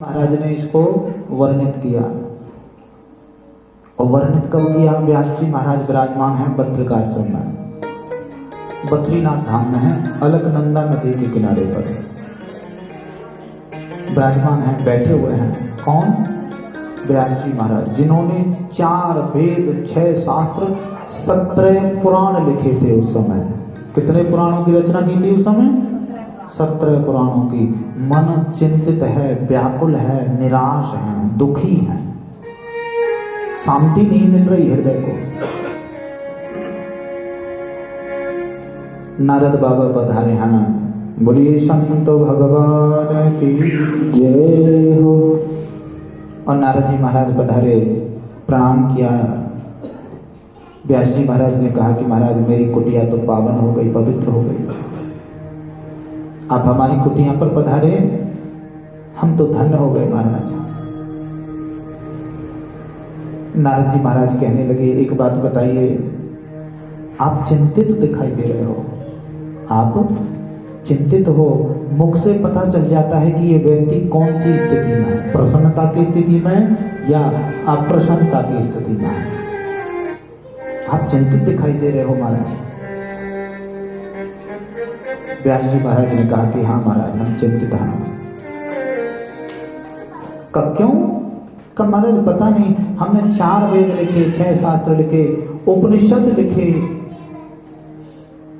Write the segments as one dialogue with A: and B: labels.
A: महाराज ने इसको वर्णित किया। और वर्णित कब किया? व्यास जी महाराज विराजमान हैं बद्रिकाश्रम में, बद्रीनाथ धाम में है, अलकनंदा नदी के किनारे पर विराजमान हैं, बैठे हुए हैं। कौन? व्यास जी महाराज, जिन्होंने 4 वेद, 6 शास्त्र, 17 पुराण लिखे थे उस समय। कितने पुराणों की रचना की थी उस समय? 17 पुराणों की। मन चिंतित है, व्याकुल है, निराश है, दुखी है, शांति नहीं मिल रही हृदय को। नारद बाबा पधारे हैं, बोलिए संत भगवान की जय हो। और नारद जी महाराज पधारे, प्रणाम किया। व्यास जी महाराज ने कहा कि महाराज मेरी कुटिया तो पावन हो गई, पवित्र हो गई, आप हमारी कुटिया पर पधारे, हम तो धन्य हो गए महाराज। नारद जी महाराज कहने लगे, एक बात बताइए, आप चिंतित दिखाई दे रहे हो, आप चिंतित हो, मुख से पता चल जाता है कि ये व्यक्ति कौन सी स्थिति में है, प्रसन्नता की स्थिति में या अप्रसन्नता की स्थिति में है। आप चिंतित दिखाई दे रहे हो महाराज। व्यास जी महाराज ने कहा कि हाँ महाराज, हम चिंतित हैं। क्यों? कब महाराज पता नहीं, हमने 4 वेद लिखे, 6 शास्त्र लिखे, उपनिषद लिखे,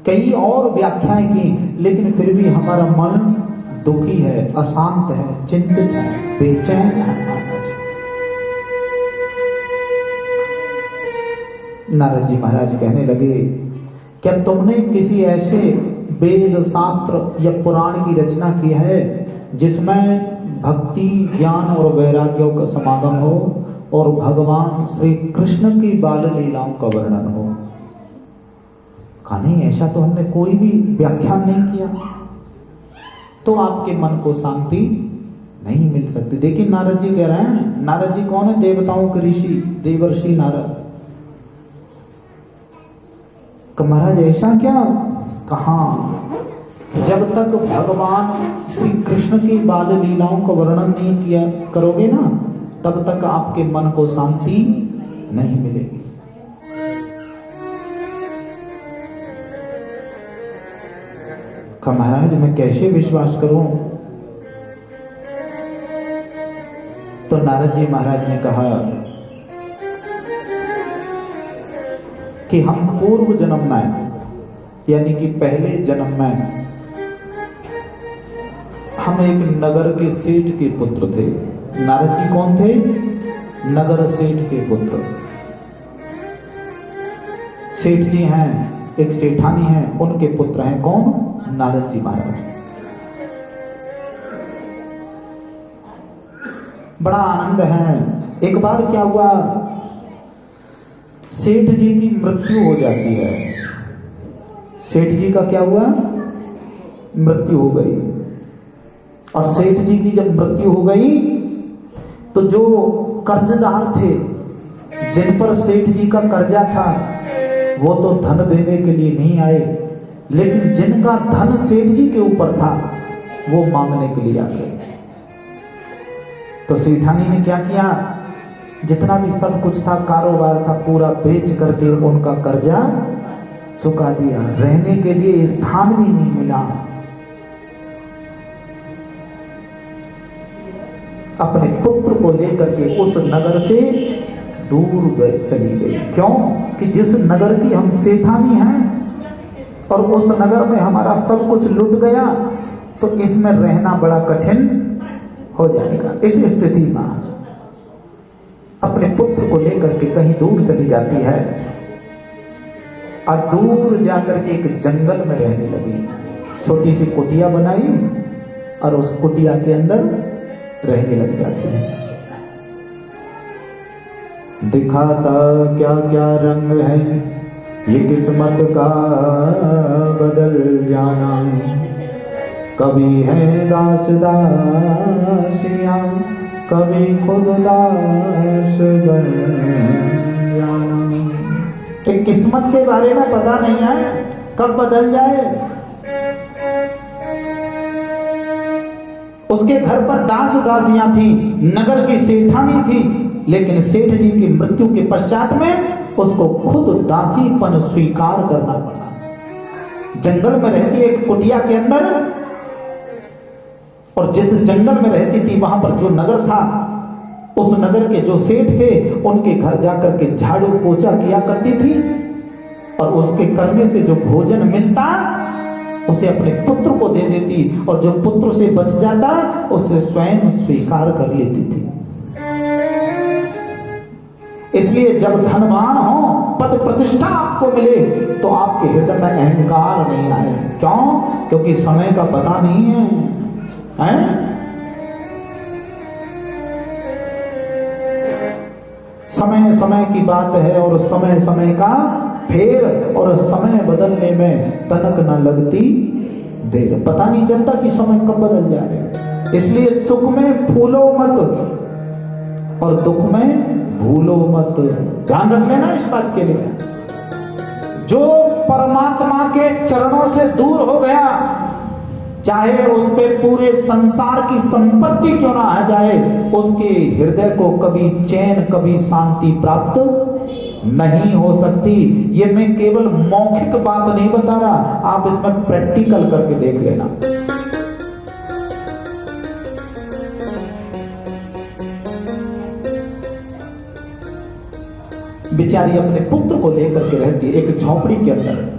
A: कई और व्याख्याएं की, लेकिन फिर भी हमारा मन दुखी है, अशांत है, चिंतित है, बेचैन है। नारद जी महाराज कहने लगे, क्या तुमने किसी ऐसे वेद, शास्त्र या पुराण की रचना की है जिसमें भक्ति, ज्ञान और वैराग्यों का समागम हो और भगवान श्री कृष्ण की बाल लीलाओं का वर्णन हो? कहा नहीं, ऐसा तो हमने कोई भी व्याख्यान नहीं किया। तो आपके मन को शांति नहीं मिल सकती। देखिए नारद जी कह रहे हैं, नारद जी कौन है? देवताओं के ऋषि, देवर्षि नारद। महाराज ऐसा क्या? कहा जब तक भगवान श्री कृष्ण की बाल लीलाओं का वर्णन नहीं किया करोगे ना, तब तक आपके मन को शांति नहीं मिलेगी। कहा महाराज मैं कैसे विश्वास करूं? तो नारद जी महाराज ने कहा कि हम पूर्व जन्म में, यानी कि पहले जन्म में, हम एक नगर के सेठ के पुत्र थे। नारद जी कौन थे? नगर सेठ के पुत्र। सेठ जी हैं, एक सेठानी है, उनके पुत्र हैं। कौन? नारद जी महाराज। बड़ा आनंद है। एक बार क्या हुआ, सेठ जी की मृत्यु हो जाती है। सेठ जी का क्या हुआ? मृत्यु हो गई। और सेठ जी की जब मृत्यु हो गई तो जो कर्जदार थे, जिन पर सेठ जी का कर्जा था, वो तो धन देने के लिए नहीं आए, लेकिन जिनका धन सेठ जी के ऊपर था वो मांगने के लिए आ गए। तो सेठानी ने क्या किया, जितना भी सब कुछ था, कारोबार था, पूरा बेच करके उनका कर्जा चुका दिया। रहने के लिए स्थान भी नहीं मिला। अपने पुत्र को लेकर के उस नगर से दूर चली गई। क्यों? कि जिस नगर की हम सेठानी हैं और उस नगर में हमारा सब कुछ लुट गया, तो इसमें रहना बड़ा कठिन हो जाएगा। इस स्थिति में अपने पुत्र को लेकर के कहीं दूर चली जाती है और दूर जाकर के एक जंगल में रहने लगी। छोटी सी कुटिया बनाई और उस कुटिया के अंदर रहने लग जाती है। दिखाता क्या क्या रंग है ये किस्मत का बदल जाना, कभी है दास दासियां, कभी खुद दास बन जाना। एक किस्मत के बारे में पता नहीं है कब बदल जाए। उसके घर पर दास दासियां थी, नगर की सेठानी थी, लेकिन सेठ जी की मृत्यु के पश्चात में उसको खुद दासीपन स्वीकार करना पड़ा। जंगल में रहती एक कुटिया के अंदर, और जिस जंगल में रहती थी वहां पर जो नगर था, उस नगर के जो सेठ थे उनके घर जाकर के झाड़ू पोछा किया करती थी, और उसके करने से जो भोजन मिलता उसे अपने पुत्र को दे देती, और जो पुत्र से बच जाता उसे स्वयं स्वीकार कर लेती थी। इसलिए जब धनवान हो, पद प्रतिष्ठा आपको मिले, तो आपके हृदय में अहंकार नहीं आए। क्यों? क्योंकि समय का पता नहीं है, हैं? समय समय की बात है, और समय समय का फेर, और समय बदलने में तनक न लगती देर। पता नहीं चलता कि समय कब बदल जाए। इसलिए सुख में फूलो मत और दुख में भूलो मत। ध्यान रख लेना इस बात के लिए। जो परमात्मा के चरणों से दूर हो गया, चाहे उस पे पूरे संसार की संपत्ति क्यों ना आ जाए, उसके हृदय को कभी चैन, कभी शांति प्राप्त नहीं हो सकती। ये मैं केवल मौखिक बात नहीं बता रहा, आप इसमें प्रैक्टिकल करके देख लेना। बेचारी अपने पुत्र को लेकर के रहती एक झोपड़ी के अंदर।